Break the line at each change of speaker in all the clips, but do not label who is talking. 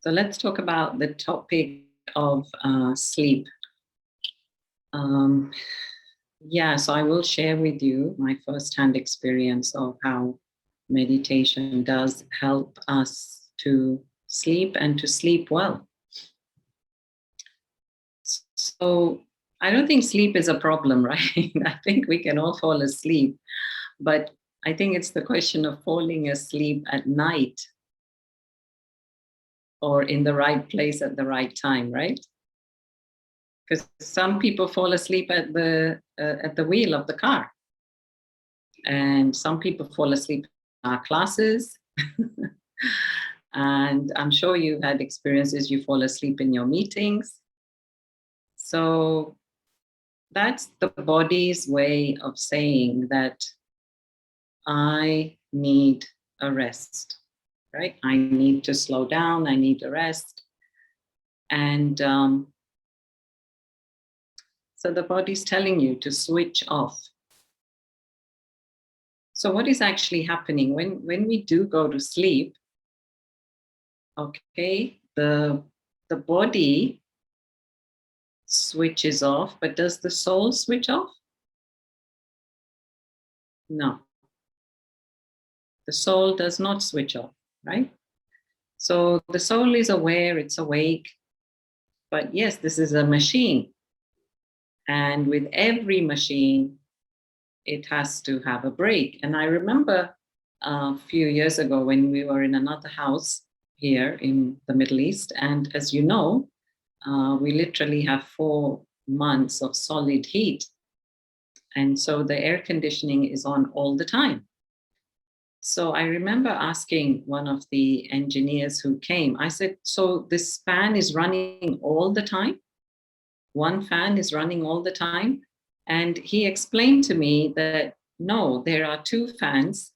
So let's talk about the topic of sleep. So I will share with you my first-hand experience of how meditation does help us to sleep and to sleep well. So I don't think sleep is a problem, right? I think we can all fall asleep, but I think it's the question of falling asleep at night or in the right place at the right time, right? Because some people fall asleep at the wheel of the car, and some people fall asleep in our classes. And I'm sure you've had experiences you fall asleep in your meetings. So that's the body's way of saying that I need a rest, right? I need to slow down, I need a rest. And so the body's telling you to switch off. So what is actually happening when we do go to sleep? Okay, the body switches off, but does the soul switch off? No. The soul does not switch off, right? So the soul is aware, it's awake, but yes, this is a machine. And with every machine, it has to have a break. And I remember a few years ago when we were in another house here in the Middle East, and as you know, we literally have 4 months of solid heat. And so the air conditioning is on all the time. So I remember asking one of the engineers who came, I said, so this fan is running all the time? One fan is running all the time? And he explained to me that no, there are 2 fans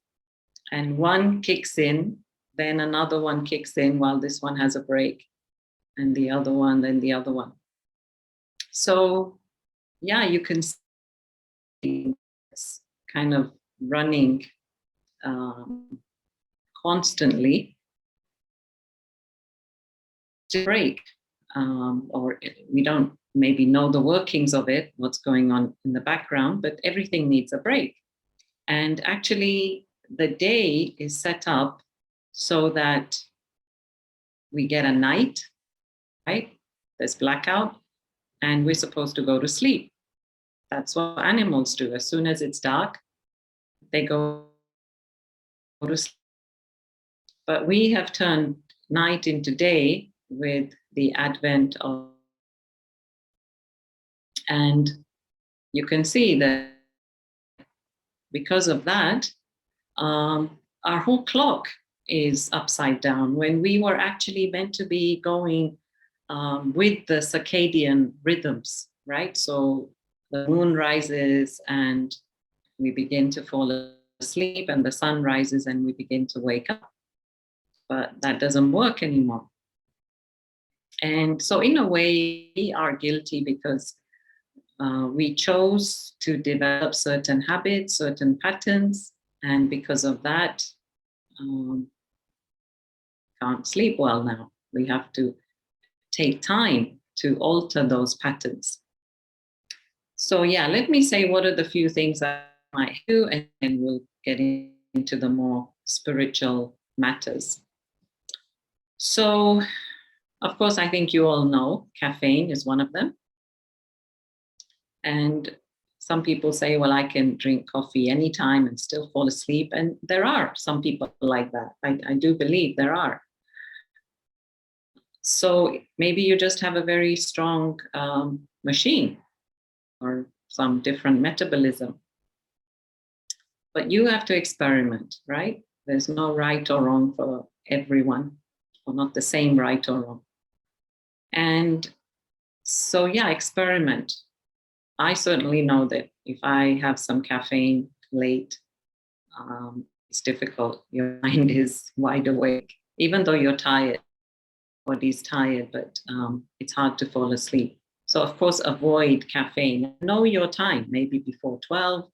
and one kicks in, then another one kicks in while this one has a break, and the other one, then the other one. So yeah, you can see it's kind of running constantly to break, or we don't maybe know the workings of it, what's going on in the background, but everything needs a break. And actually, the day is set up so that we get a night, right? There's blackout, and we're supposed to go to sleep. That's what animals do. As soon as it's dark, they go to sleep. But we have turned night into day with the advent of, and you can see that because of that, our whole clock is upside down when we were actually meant to be going with the circadian rhythms, right? So the moon rises and we begin to fall asleep, and the sun rises and we begin to wake up. But that doesn't work anymore. And so in a way, we are guilty because we chose to develop certain habits, certain patterns, and because of that, can't sleep well now. We have to take time to alter those patterns. So yeah, let me say what are the few things I might do, and then we'll get into the more spiritual matters. So, of course, I think you all know caffeine is one of them. And some people say, well, I can drink coffee anytime and still fall asleep. And there are some people like that. I do believe there are. So maybe you just have a very strong machine or some different metabolism. But you have to experiment, right? There's no right or wrong for everyone, or not the same right or wrong. And so, yeah, experiment. I certainly know that if I have some caffeine late, it's difficult. Your mind is wide awake, even though you're tired. Body's tired, but it's hard to fall asleep. So, of course, avoid caffeine. Know your time, maybe before 12.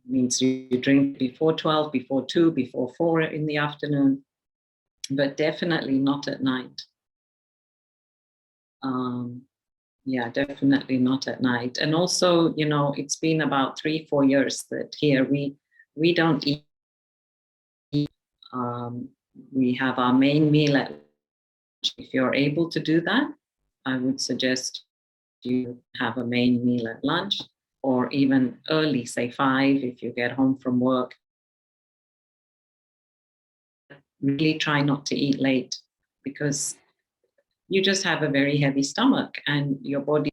Means you drink before 12, before 2, before 4 in the afternoon. but definitely not at night. Yeah, definitely not at night. And also, it's been about 3-4 years that here we don't eat. Um, we have our main meal at lunch. If you're able to do that, I would suggest you have a main meal at lunch, or even early, say 5, if you get home from work. Really try not to eat late, because you just have a very heavy stomach and your body,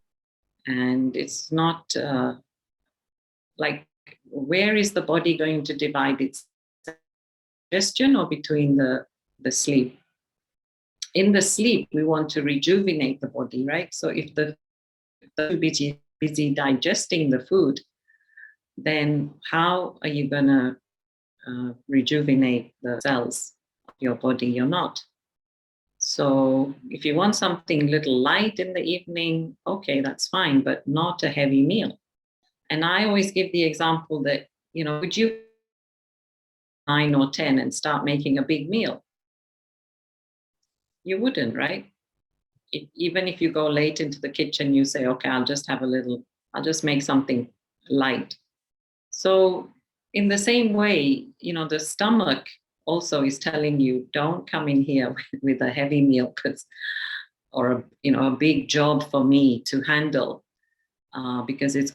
and it's not like, where is the body going to divide its digestion, or between the sleep? In the sleep, we want to rejuvenate the body, right? So if the busy digesting the food, then how are you going to rejuvenate the cells of your body? You're not. So if you want something a little light in the evening, okay, that's fine, but not a heavy meal. And I always give the example that, would you 9 or 10 and start making a big meal? You wouldn't, right? Even if you go late into the kitchen, you say, okay, I'll just make something light. So in the same way, the stomach also is telling you, don't come in here with a heavy meal, or a big job for me to handle, because it's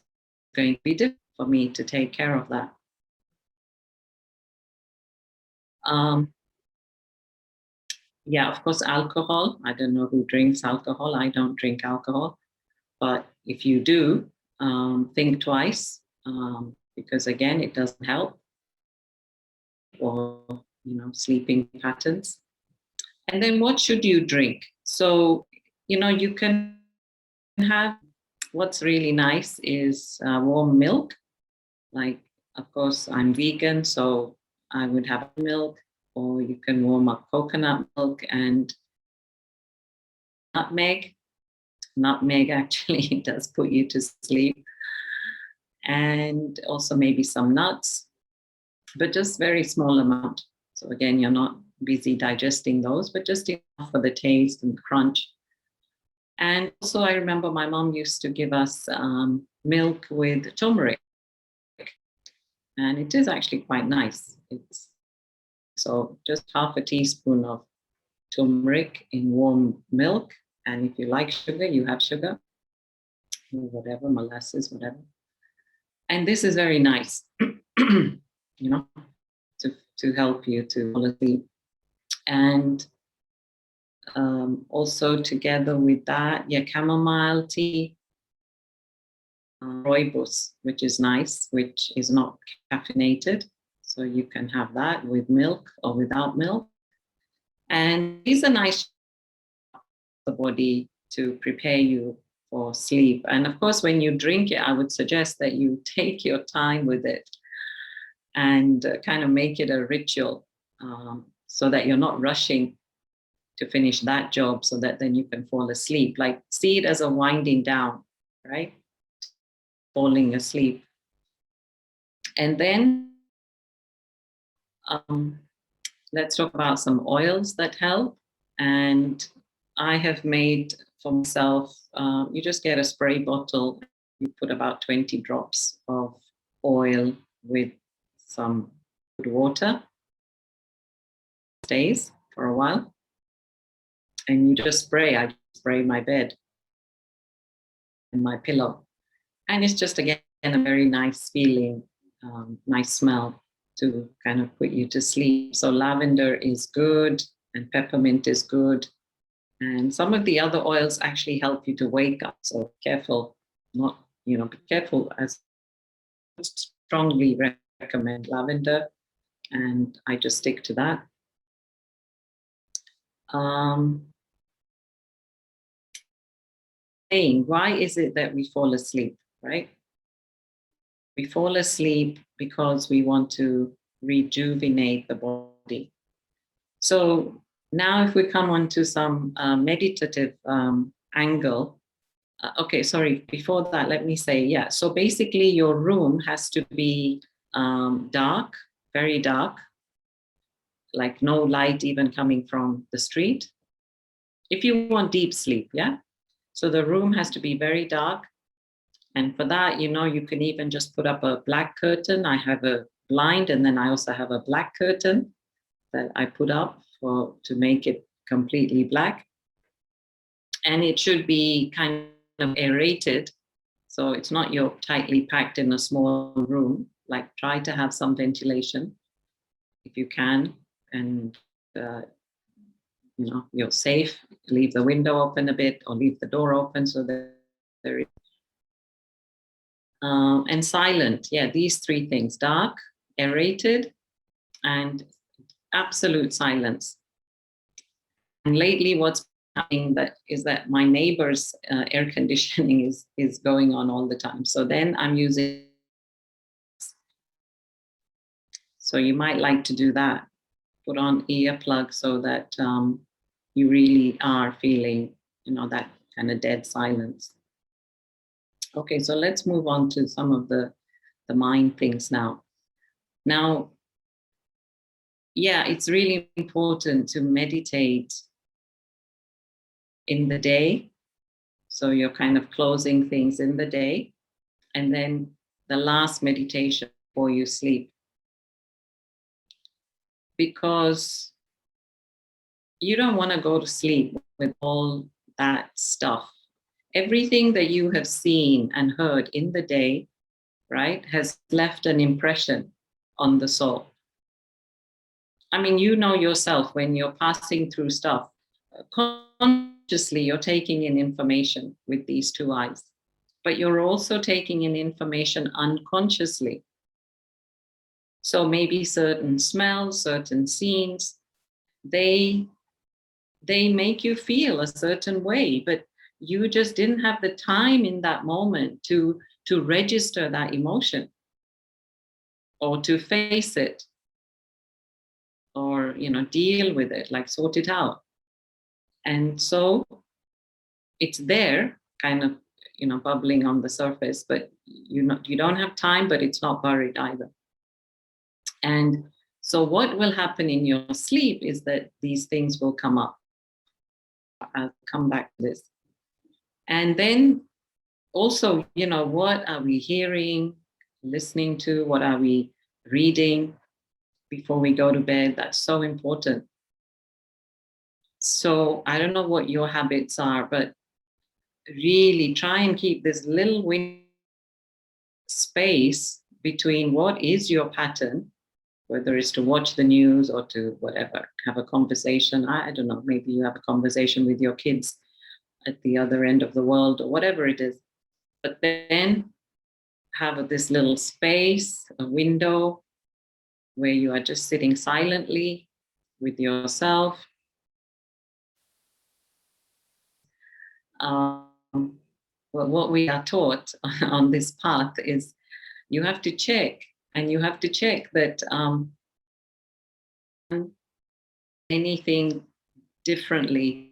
going to be difficult for me to take care of that. Um, yeah, of course, alcohol. I don't know who drinks alcohol. I don't drink alcohol. But if you do, think twice, because again, it doesn't help, or sleeping patterns. And then what should you drink? So you can have, what's really nice is warm milk. Like, of course, I'm vegan, so I would have milk, or you can warm up coconut milk and nutmeg. Nutmeg actually does put you to sleep. And also maybe some nuts, but just very small amount. So again, you're not busy digesting those, but just enough for the taste and crunch. And also, I remember my mom used to give us milk with turmeric, and it is actually quite nice. So just half a teaspoon of turmeric in warm milk, and if you like sugar, you have sugar, or whatever, molasses, whatever. And this is very nice, to help you to fall asleep. And also together with that, yeah, chamomile tea, rooibos, which is nice, which is not caffeinated. So you can have that with milk or without milk. And these are nice for the body to prepare you for sleep. And of course, when you drink it, I would suggest that you take your time with it and kind of make it a ritual, so that you're not rushing to finish that job so that then you can fall asleep. Like, see it as a winding down, right? Falling asleep. And then let's talk about some oils that help. And I have made for myself, you just get a spray bottle, you put about 20 drops of oil with some good water, stays for a while. And you just spray. I spray my bed and my pillow. And it's just, again, a very nice feeling, nice smell to kind of put you to sleep. So lavender is good, and peppermint is good. And some of the other oils actually help you to wake up. So careful, be careful, as I strongly recommend lavender, and I just stick to that. Why is it that we fall asleep, right? We fall asleep because we want to rejuvenate the body. So now if we come on to some meditative angle, okay, sorry, before that, let me say, yeah, so basically your room has to be dark, very dark, like no light even coming from the street. If you want deep sleep, yeah? So the room has to be very dark. And for that, you can even just put up a black curtain. I have a blind, and then I also have a black curtain that I put up to make it completely black. And it should be kind of aerated. So it's not you're tightly packed in a small room. Like try to have some ventilation if you can. And, you're safe. Leave the window open a bit or leave the door open so that there is. And silent. Yeah, these three things: dark, aerated, and absolute silence. And lately, what's happening is that my neighbor's air conditioning is going on all the time. So then I'm using. So you might like to do that. Put on earplugs so that you really are feeling, that kind of dead silence. Okay, so let's move on to some of the mind things now. Now, yeah, it's really important to meditate in the day. So you're kind of closing things in the day. And then the last meditation before you sleep. Because you don't want to go to sleep with all that stuff. Everything that you have seen and heard in the day, right, has left an impression on the soul. I mean, you know yourself when you're passing through stuff, consciously you're taking in information with these two eyes, but you're also taking in information unconsciously. So maybe certain smells, certain scenes, they make you feel a certain way, but you just didn't have the time in that moment to register that emotion or to face it or deal with it, like sort it out. And so it's there kind of bubbling on the surface, but you don't have time, but it's not buried either. And so what will happen in your sleep is that these things will come up. I'll come back to this. And then also, what are we hearing, listening to? What are we reading before we go to bed? That's so important. So I don't know what your habits are, but really try and keep this little space between what is your pattern, whether it's to watch the news or to whatever, have a conversation. I don't know, maybe you have a conversation with your kids at the other end of the world or whatever it is. But then have this little space, a window where you are just sitting silently with yourself. Well, what we are taught on this path is you have to check, and you have to check that anything differently.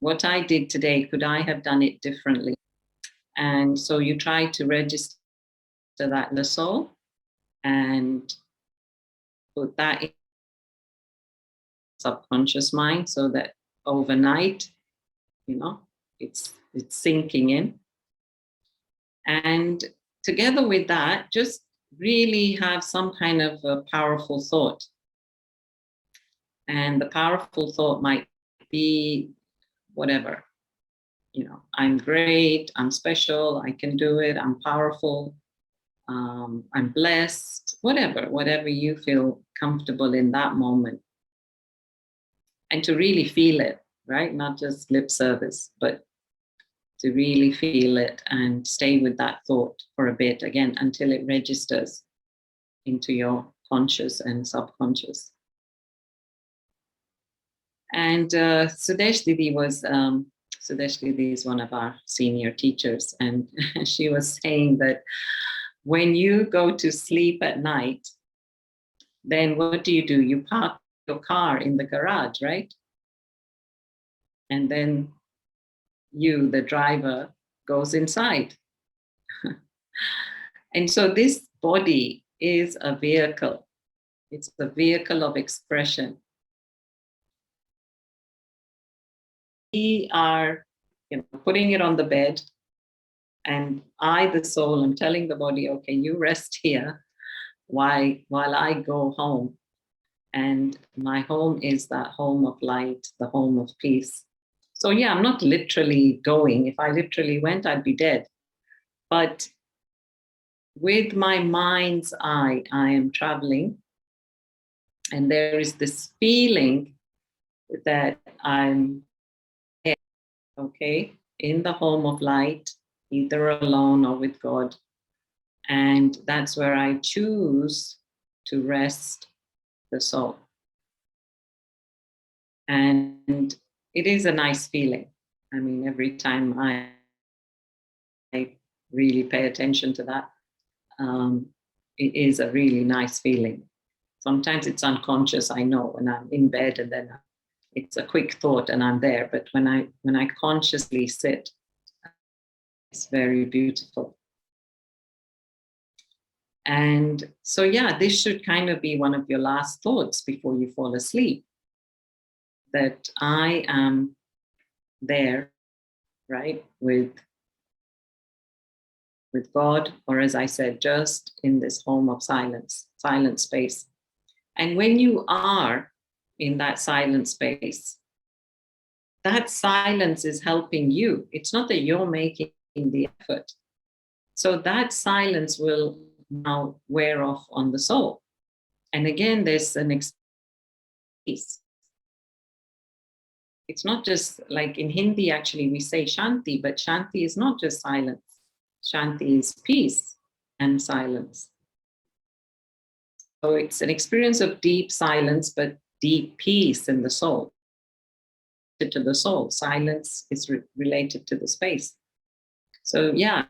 What I did today, could I have done it differently? And so you try to register that in the soul and put that in subconscious mind so that overnight, it's sinking in. And together with that, just really have some kind of a powerful thought. And the powerful thought might be whatever, I'm great, I'm special, I can do it, I'm powerful, I'm blessed, whatever you feel comfortable in that moment. And to really feel it, right? Not just lip service, but to really feel it and stay with that thought for a bit, again, until it registers into your conscious and subconscious. And Sudesh Didi Sudesh Didi is one of our senior teachers, and she was saying that when you go to sleep at night, then what do? You park your car in the garage, right? And then you, the driver, goes inside. And so this body is a vehicle. It's a vehicle of expression. We are, putting it on the bed, and I, the soul, am telling the body, okay, you rest here while I go home. And my home is that home of light, the home of peace. So yeah, I'm not literally going. If I literally went, I'd be dead. But with my mind's eye, I am traveling. And there is this feeling that I'm there, okay, in the home of light, either alone or with God. And that's where I choose to rest the soul. And it is a nice feeling. I mean, every time I really pay attention to that, it is a really nice feeling. Sometimes it's unconscious, I know, when I'm in bed, and then it's a quick thought and I'm there. But when I consciously sit, it's very beautiful. And so, yeah, this should kind of be one of your last thoughts before you fall asleep, that I am there, right, with God, or as I said, just in this home of silence, silent space. And when you are in that silent space, that silence is helping you. It's not that you're making the effort. So that silence will now wear off on the soul. And again, there's an peace. It's not just like in Hindi, actually, we say Shanti, but Shanti is not just silence. Shanti is peace and silence. So it's an experience of deep silence, but deep peace in the soul. To the soul, silence is related to the space. So, yeah.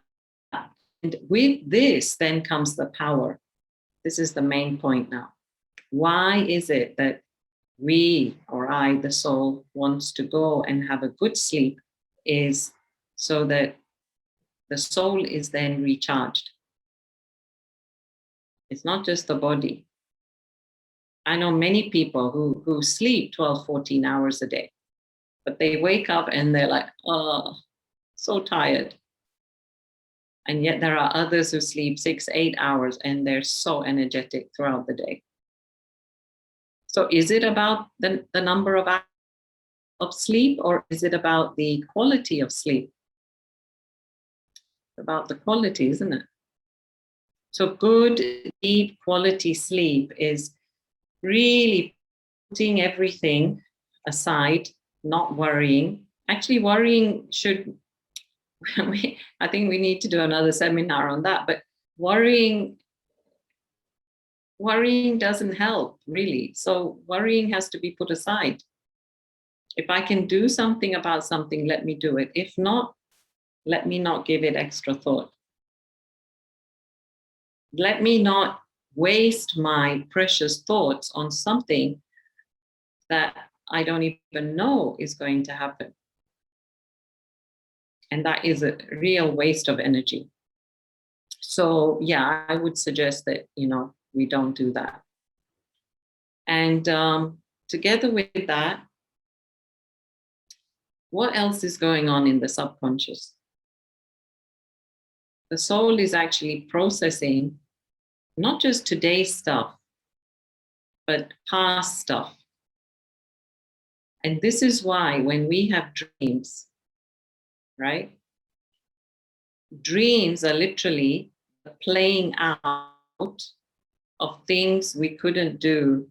And with this, then comes the power. This is the main point now. Why is it that we, or I, the soul, wants to go and have a good sleep? Is so that the soul is then recharged. It's not just the body. I know many people who sleep 12, 14 hours a day, but they wake up and they're like, oh, so tired. And yet there are others who sleep 6, 8 hours and they're so energetic throughout the day. So is it about the number of hours of sleep, or is it about the quality of sleep? About the quality, isn't it? So good, deep quality sleep is really putting everything aside, not worrying. Actually, worrying should, I think we need to do another seminar on that, but worrying doesn't help, really. So worrying has to be put aside. If I can do something about something, let me do it. If not, let me not give it extra thought. Let me not waste my precious thoughts on something that I don't even know is going to happen. And that is a real waste of energy. So, yeah, I would suggest that, we don't do that. And together with that, what else is going on in the subconscious? The soul is actually processing not just today's stuff, but past stuff. And this is why when we have dreams, right? Dreams are literally playing out of things we couldn't do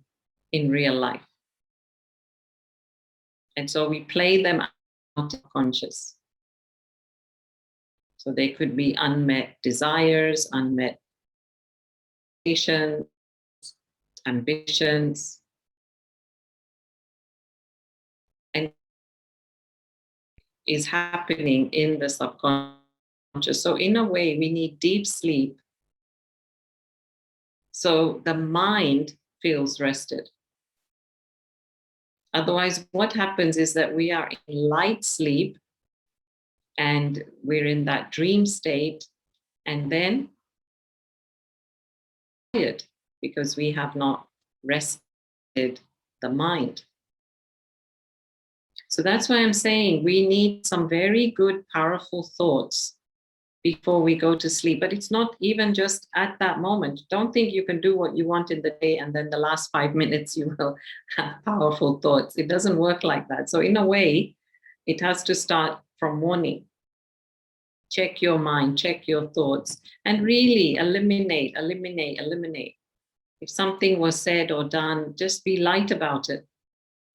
in real life. And so we play them out of conscious. So they could be unmet desires, unmet ambitions, and is happening in the subconscious. So in a way, we need deep sleep so the mind feels rested. Otherwise, what happens is that we are in light sleep and we're in that dream state, and then tired because we have not rested the mind. So that's why I'm saying we need some very good, powerful thoughts before we go to sleep. But it's not even just at that moment. Don't think you can do what you want in the day and then the last 5 minutes you will have powerful thoughts. It doesn't work like that. So in a way, it has to start from morning. Check your mind, check your thoughts, and really eliminate. If something was said or done, just be light about it.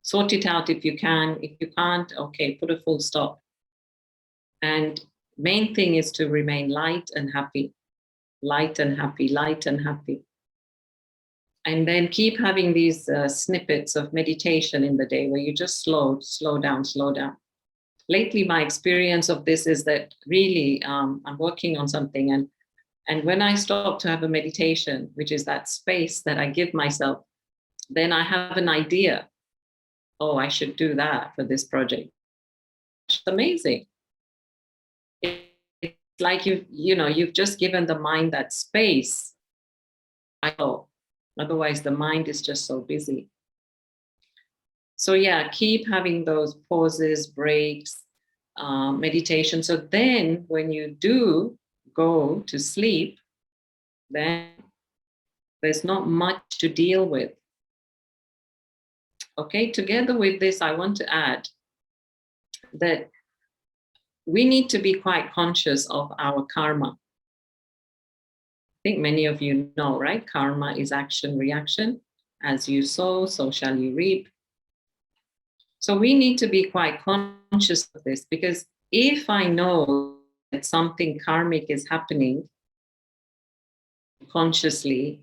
Sort it out if you can. If you can't, okay, put a full stop. And main thing is to remain light and happy, light and happy, light and happy. And then keep having these snippets of meditation in the day where you just slow down. Lately, my experience of this is that really I'm working on something. And when I stop to have a meditation, which is that space that I give myself, then I have an idea. Oh, I should do that for this project. It's amazing. It's like you've just given the mind that space. I know. Otherwise, the mind is just so busy. So yeah, keep having those pauses, breaks, meditation. So then when you do go to sleep, then there's not much to deal with. Okay, together with this, I want to add that we need to be quite conscious of our karma. I think many of you know, right? Karma is action, reaction. As you sow, so shall you reap. So we need to be quite conscious of this, because if I know that something karmic is happening consciously,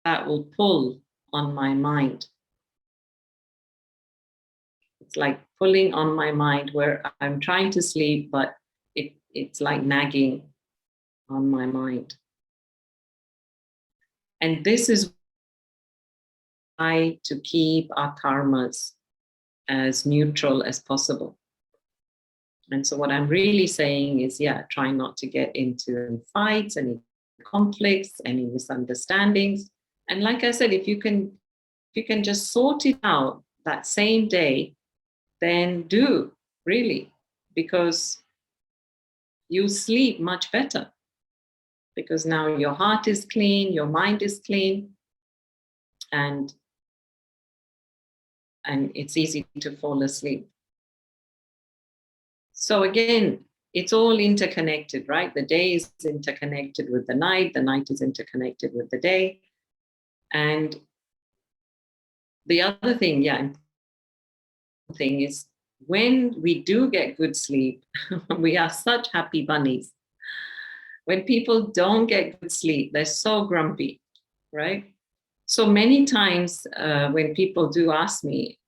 that will pull on my mind. It's like pulling on my mind where I'm trying to sleep, but it's like nagging on my mind. And this is why to keep our karmas as neutral as possible. And so what I'm really saying is, yeah, try not to get into fights, any conflicts, any misunderstandings. And like I said, if you can just sort it out that same day, then do, really, because you sleep much better. Because now your heart is clean, your mind is clean, and it's easy to fall asleep. So again, it's all interconnected, right? The day is interconnected with the night is interconnected with the day. And the other thing, is when we do get good sleep, we are such happy bunnies. When people don't get good sleep, they're so grumpy, right? So many times when people do ask me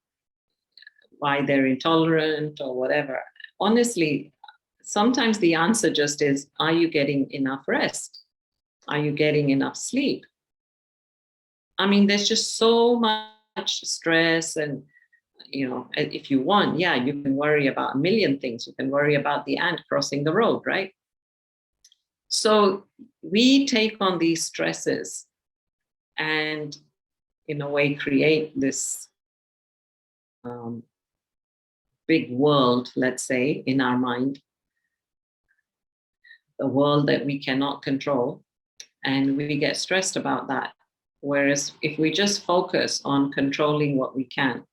why they're intolerant or whatever, honestly, sometimes the answer just is, are you getting enough rest? Are you getting enough sleep? I mean, there's just so much stress, and if you want, yeah, you can worry about a million things. You can worry about the ant crossing the road, right? So we take on these stresses and in a way create this big world, let's say, in our mind, a world that we cannot control, and we get stressed about that. Whereas if we just focus on controlling what we can.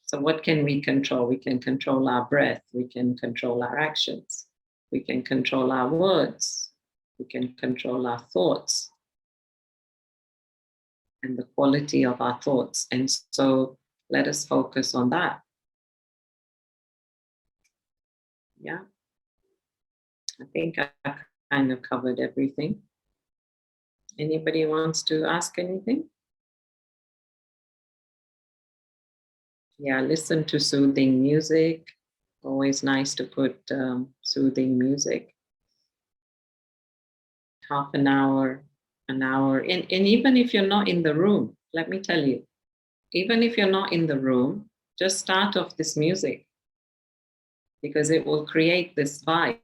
So what can we control? We can control our breath, we can control our actions, we can control our words, we can control our thoughts and the quality of our thoughts. And so let us focus on that. Yeah. I think I kind of covered everything. Anybody wants to ask anything? Yeah, listen to soothing music. Always nice to put soothing music. Half an hour. And even if you're not in the room, let me tell you, even if you're not in the room, just start off this music, because it will create this vibe.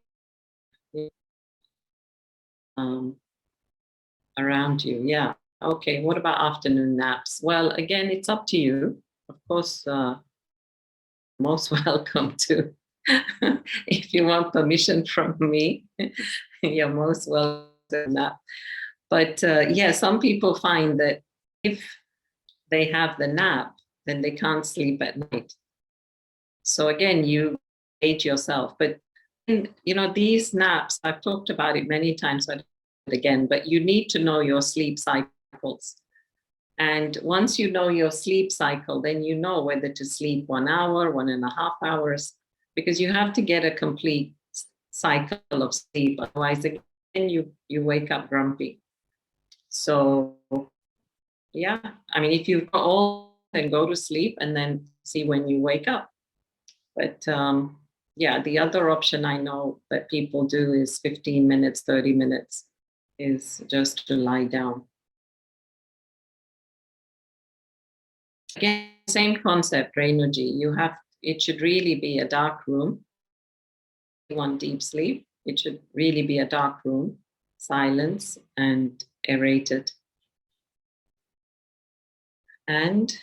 around you. Yeah. Okay. What about afternoon naps? Well, again, it's up to you. Of course, most welcome to. If you want permission from me, you're most welcome to nap. But yeah, some people find that if they have the nap, then they can't sleep at night. So again, you age yourself. But these naps, I've talked about it many times, but again, but you need to know your sleep cycles. And once you know your sleep cycle, then you know whether to sleep 1 hour, 1.5 hours, because you have to get a complete cycle of sleep. Otherwise, again, you wake up grumpy. So yeah, I mean, if you all then go to sleep and then see when you wake up. But yeah, the other option I know that people do is 15 minutes, 30 minutes is just to lie down. Again, same concept, Rainuji. It should really be a dark room. If you want deep sleep, it should really be a dark room, silence and aerated. And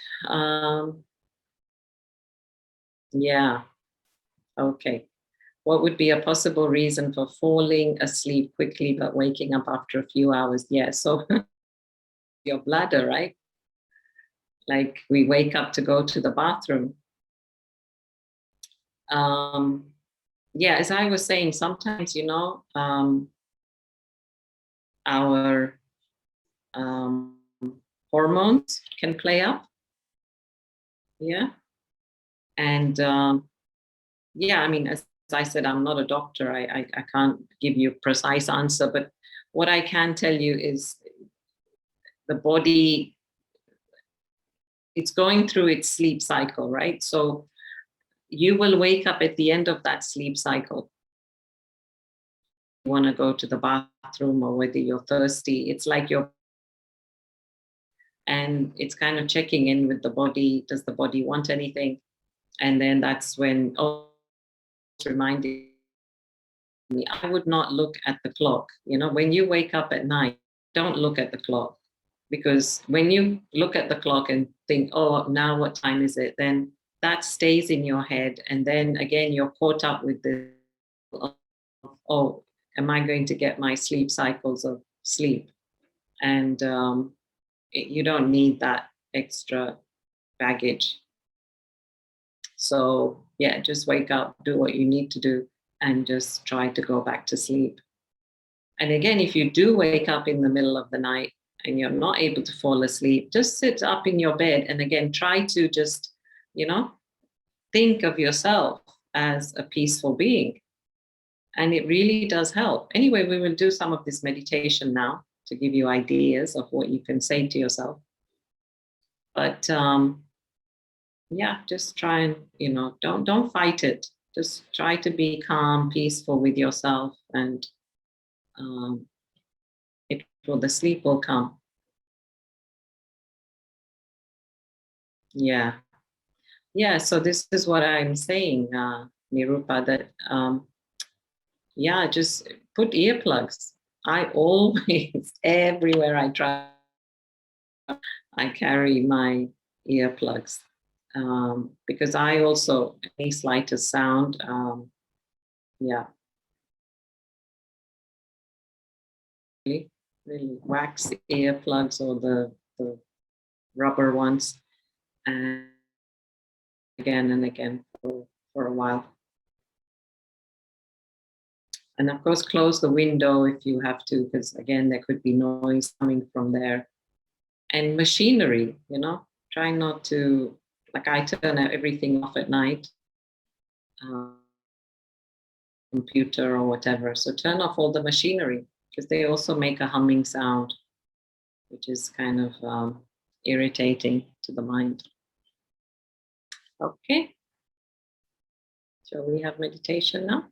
yeah, okay. What would be a possible reason for falling asleep quickly but waking up after a few hours? Yeah, so your bladder, right? Like we wake up to go to the bathroom. Um, yeah, as I was saying, sometimes, our um, hormones can play up. Yeah. And yeah, I mean, as I said, I'm not a doctor. I can't give you a precise answer, but what I can tell you is the body, it's going through its sleep cycle, right? So you will wake up at the end of that sleep cycle. You want to go to the bathroom or whether you're thirsty. It's like and it's kind of checking in with the body. Does the body want anything? And then that's when, it's reminding me, I would not look at the clock. When you wake up at night, don't look at the clock. Because when you look at the clock and think, oh, now what time is it? Then that stays in your head. And then again, you're caught up with the, oh, am I going to get my sleep cycles of sleep? And you don't need that extra baggage. So yeah, just wake up, do what you need to do, and just try to go back to sleep. And again, if you do wake up in the middle of the night and you're not able to fall asleep, just sit up in your bed and again, try to just, think of yourself as a peaceful being. And it really does help. Anyway, we will do some of this meditation now to give you ideas of what you can say to yourself. But yeah, just try and, don't fight it. Just try to be calm, peaceful with yourself, and um, the sleep will come. Yeah. Yeah, so this is what I'm saying, Nirupa, that yeah, just put earplugs. I always, everywhere I try, I carry my earplugs because I also, any slightest sound, yeah, really, really wax earplugs or the rubber ones, and again and again for a while. And of course, close the window if you have to, because again, there could be noise coming from there. And machinery, try not to, like I turn everything off at night, computer or whatever. So turn off all the machinery because they also make a humming sound, which is kind of irritating to the mind. Okay. Shall we have meditation now?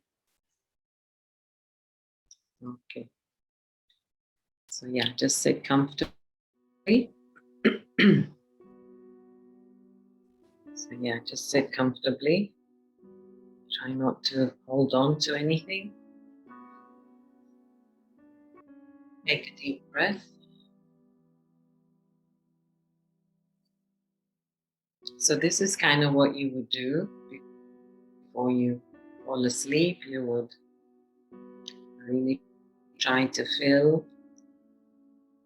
Okay. So yeah, just sit comfortably. So yeah, just sit comfortably. Try not to hold on to anything. Take a deep breath. So this is kind of what you would do before you fall asleep. You would really try to fill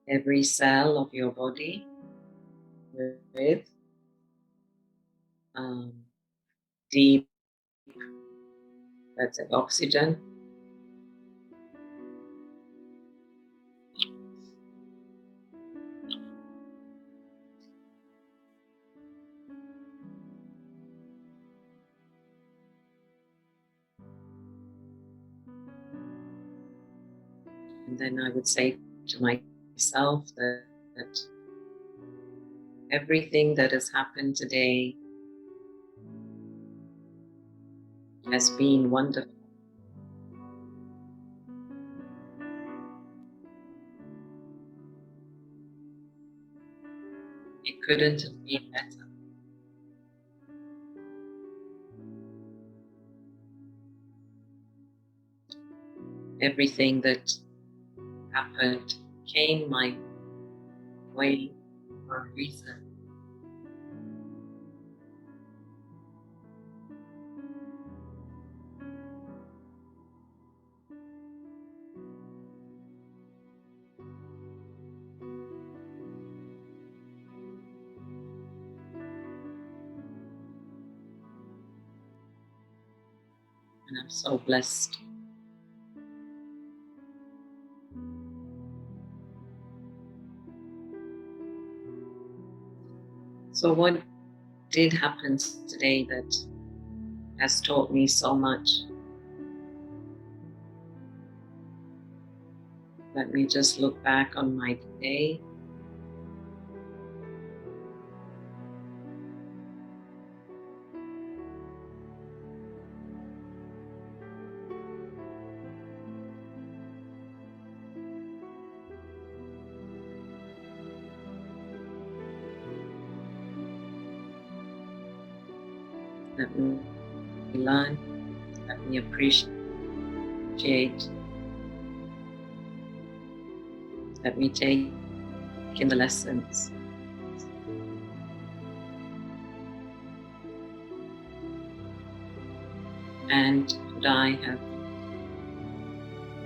every cell of your body with um, deep, let's say, oxygen. And then I would say to myself that everything that has happened today has been wonderful. It couldn't have been better. Everything that happened came my way for a reason. And I'm so blessed. So what did happen today that has taught me so much? Let me just look back on my day. Let me learn. Let me appreciate. Let me take in the lessons. And could I have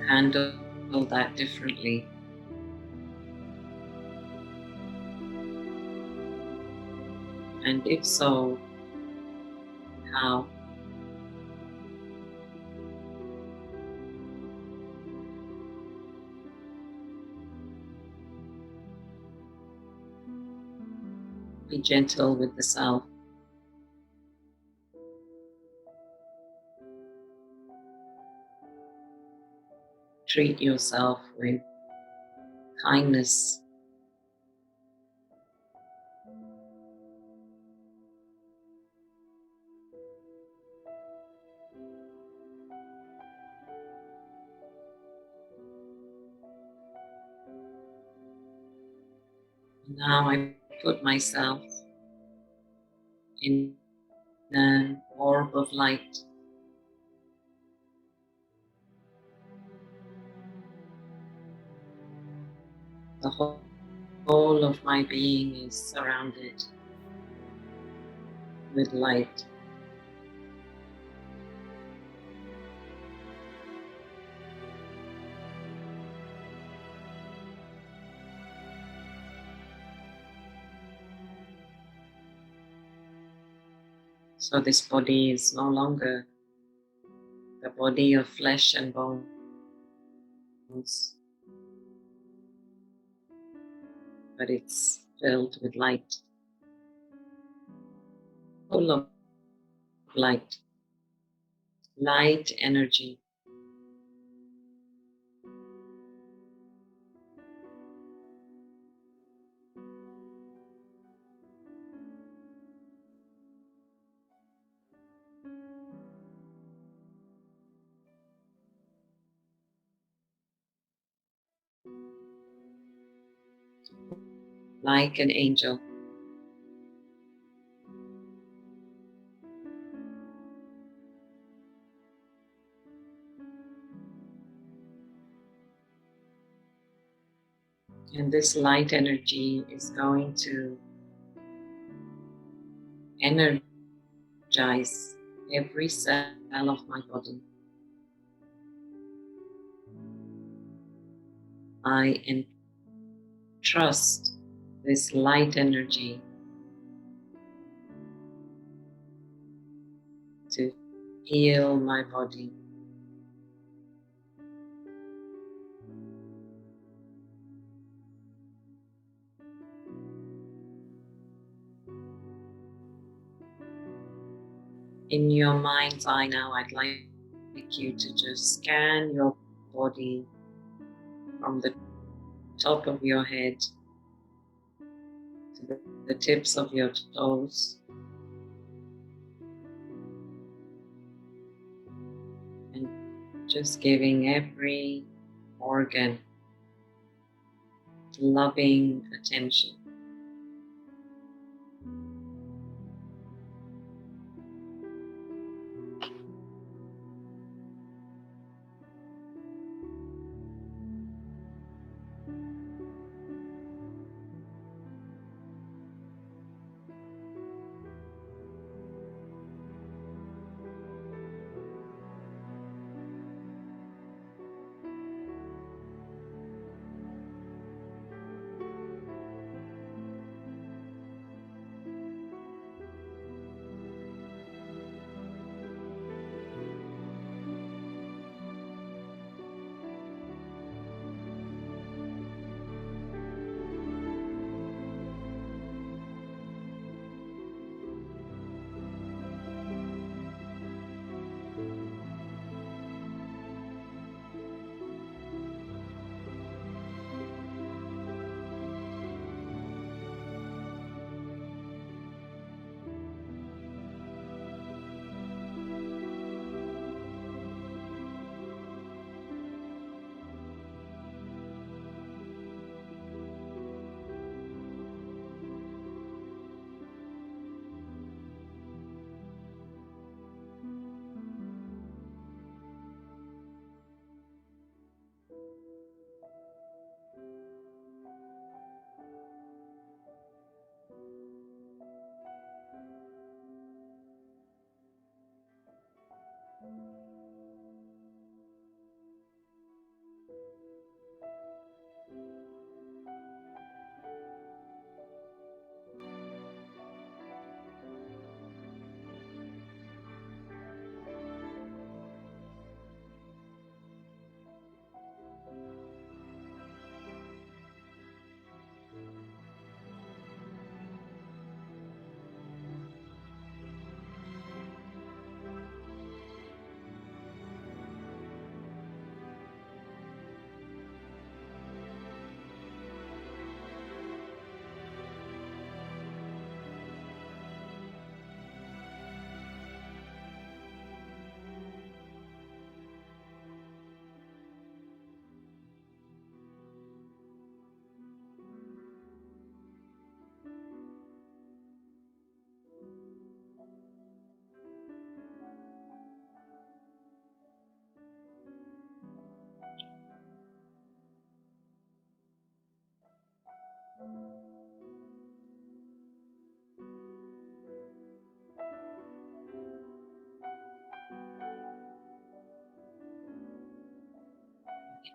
handled that differently? And if so, how? Be gentle with the self. Treat yourself with kindness. Now I put myself in an orb of light. The whole of my being is surrounded with light. So this body is no longer the body of flesh and bones, but it's filled with light, full of light, light energy. Like an angel. And this light energy is going to energize every cell of my body. I entrust this light energy to heal my body. In your mind's eye now, I'd like you to just scan your body from the top of your head to the tips of your toes. And just giving every organ loving attention.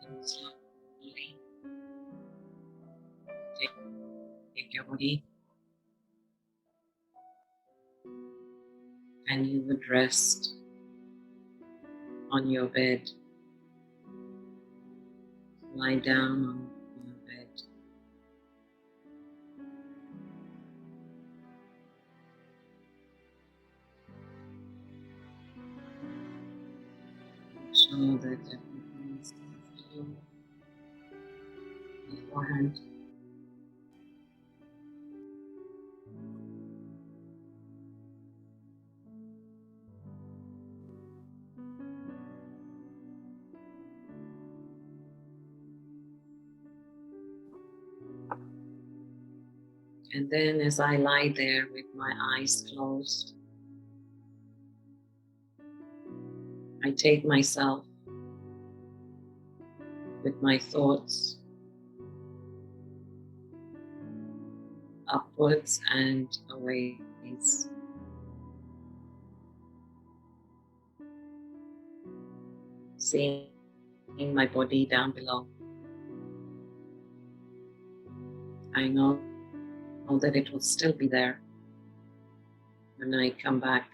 And slowly take your body and you would rest on your bed. Lie down on your bed. Show that everything is comfortable beforehand. And then as I lie there with my eyes closed, I take myself with my thoughts upwards and away. Seeing my body down below. I know that it will still be there when I come back.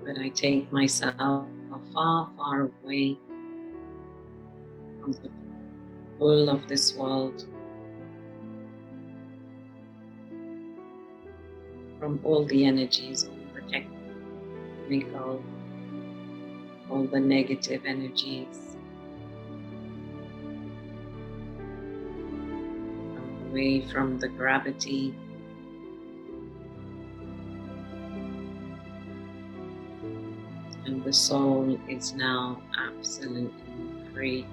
But I take myself far, far away from the pull of this world, from all the energies, all the technical, all the negative energies, away from the gravity. And the soul is now absolutely free.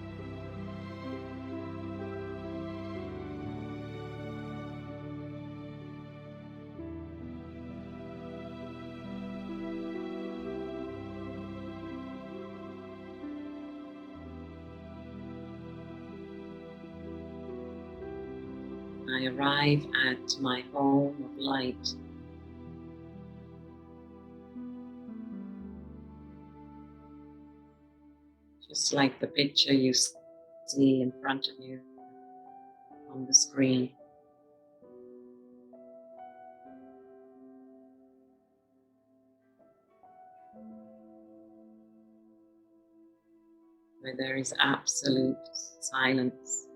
I arrive at my home of light. Just like the picture you see in front of you on the screen. Where there is absolute silence.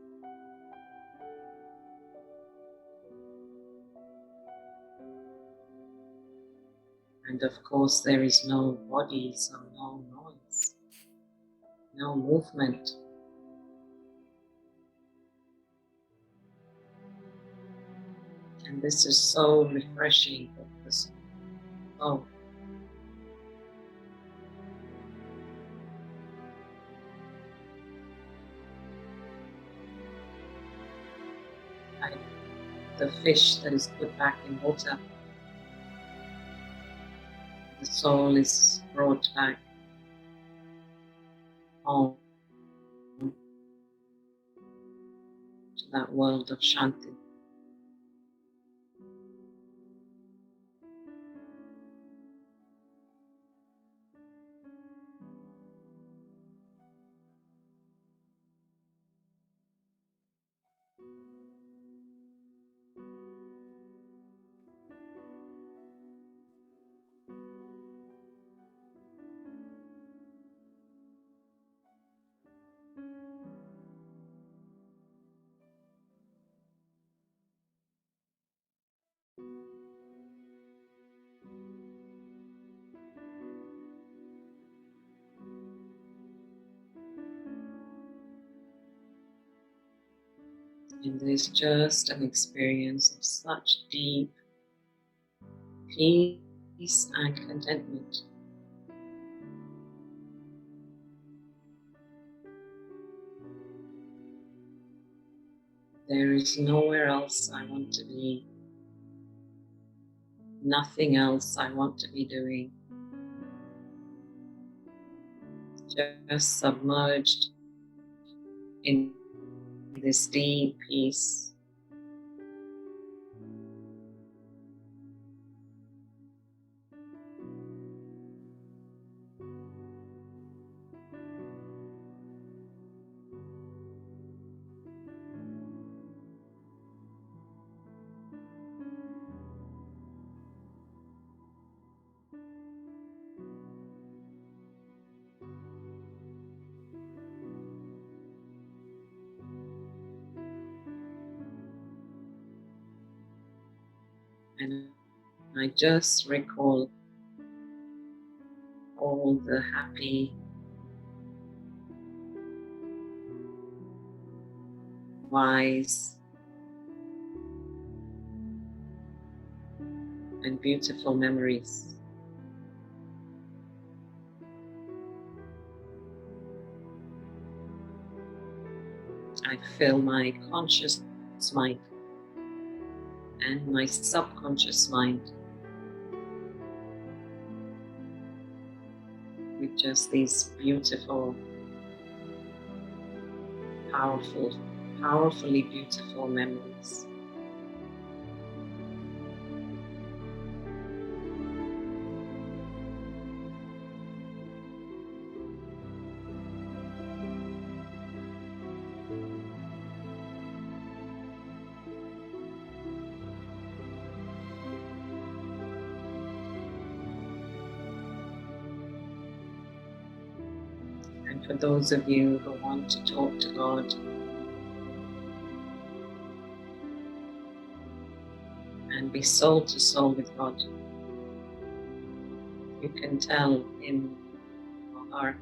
And of course there is no body, so no noise, no movement. And this is so refreshing for the soul. Like the fish that is put back in water, the soul is brought back home to that world of Shanti. And there's just an experience of such deep peace and contentment. There is nowhere else I want to be, nothing else I want to be doing. Just submerged in this deep peace. And I just recall all the happy, wise, and beautiful memories. I fill my conscious mind and my subconscious mind with just these beautiful, powerfully beautiful memories. And for those of you who want to talk to God and be soul to soul with God, you can tell him or her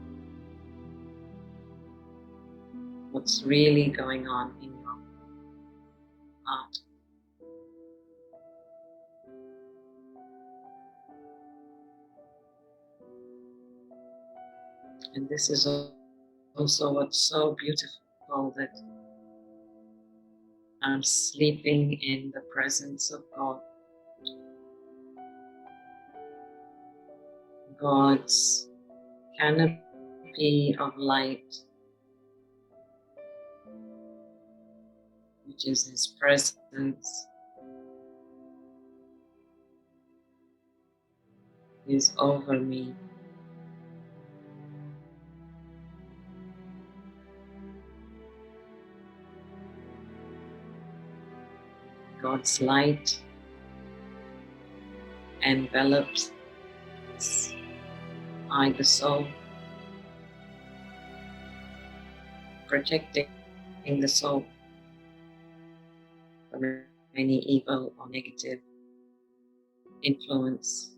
what's really going on in your heart. And this is also what's so beautiful, that I'm sleeping in the presence of God. God's canopy of light, which is his presence, is over me. God's light envelops the soul, protecting the soul from any evil or negative influence.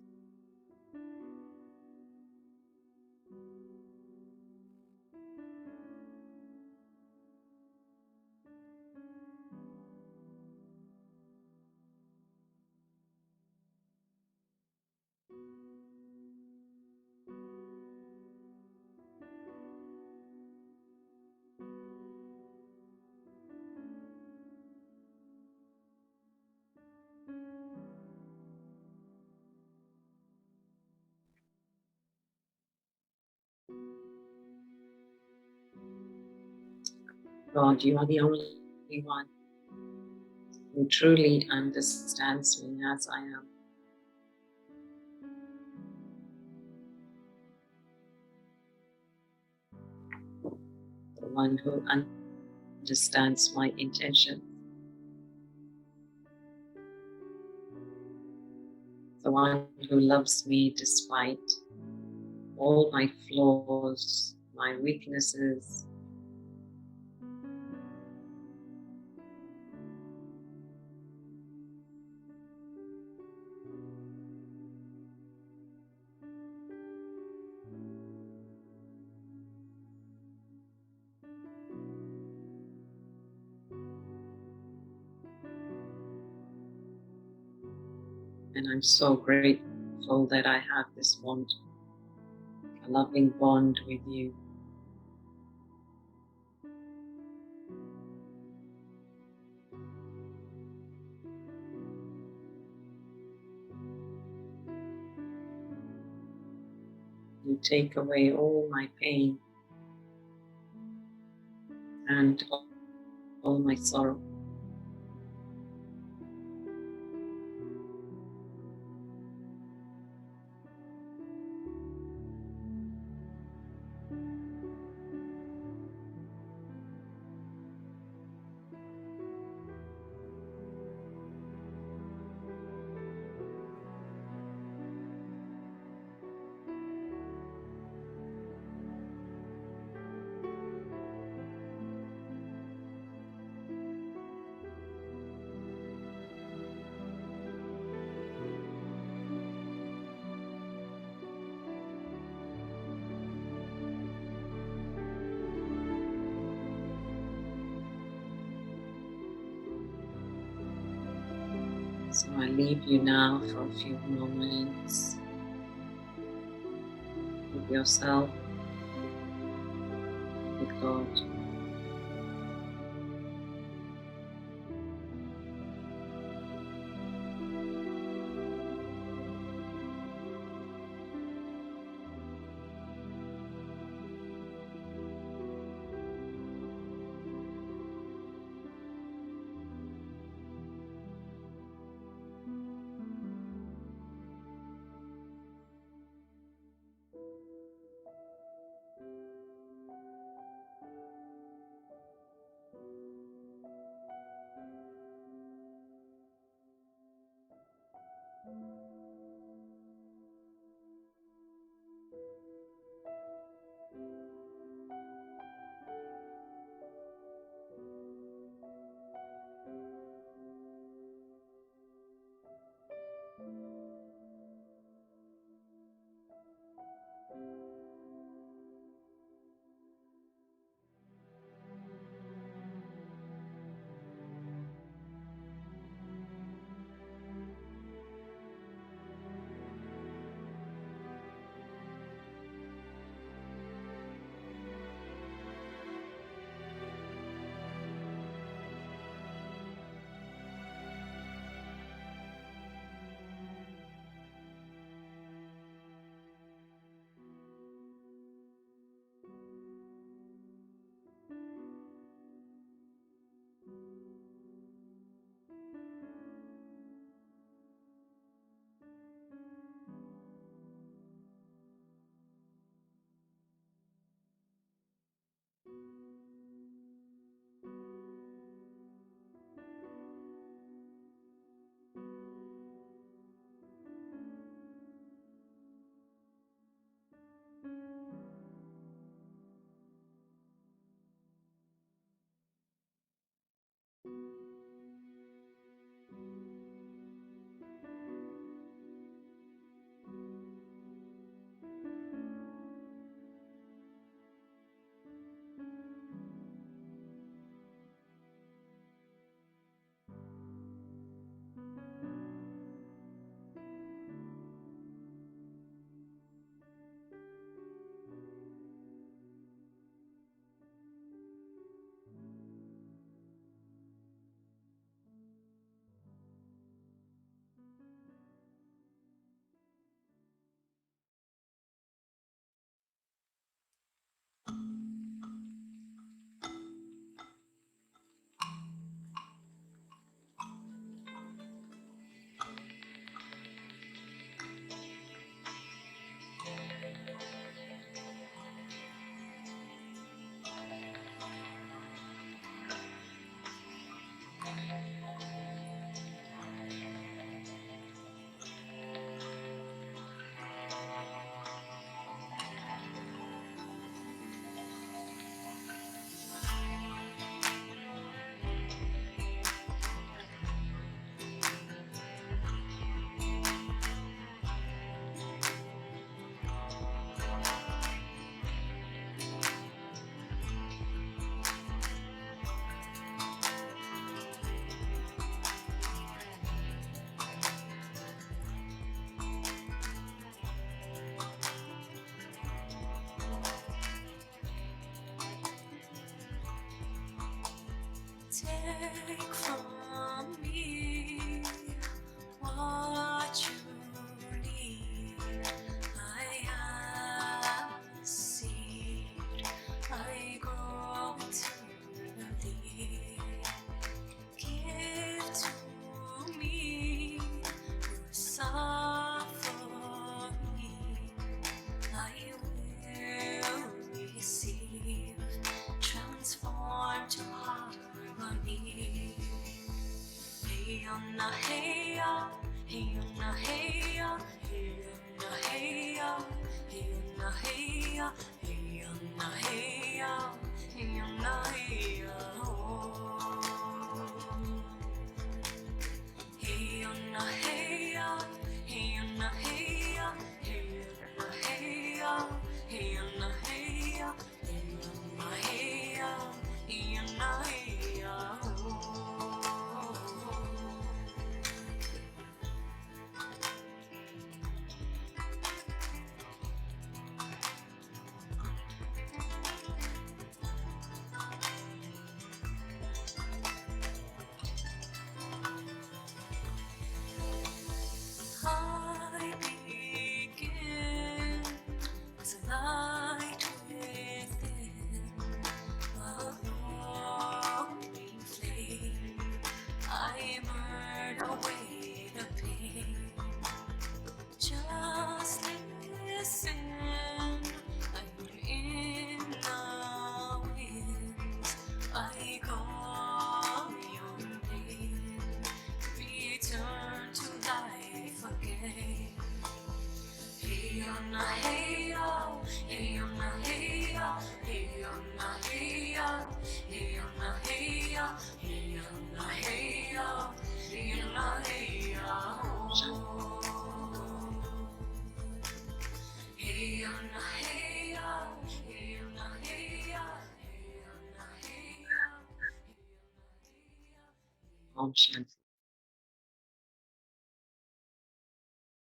God, you are the only one who truly understands me as I am. The one who understands my intention. The one who loves me despite all my flaws, my weaknesses. And I'm so grateful that I have this bond, a loving bond with you. You take away all my pain and all my sorrow. So I leave you now for a few moments with yourself, with God.
Take from me what you need. I am a seed. I grow eternally. Give to me your suffering. I will receive, transform to harmony. Hey on a hey ya, hey on a hey ya, hey on a hey ya, hey on a hey ya, hey on a hey ya, hey on a hey ya. Hey on a hey ya, hey on a hey ya, hey on a hey ya, hey on a hey ya, hey on a hey ya, hey on a hey ya. I begin as a light within a glowing flame. I burn away the pain. Just listen, I'm in the winds. I call your name. Return to life again. Hey on a hey ya, hey on a hey ya, hey on a hey ya, hey on a hey ya, hey on a hey ya, hey on a hey ya. Hey on a hey ya, hey on a hey ya, hey on a hey ya, hey on a hey ya.
Om Shanti.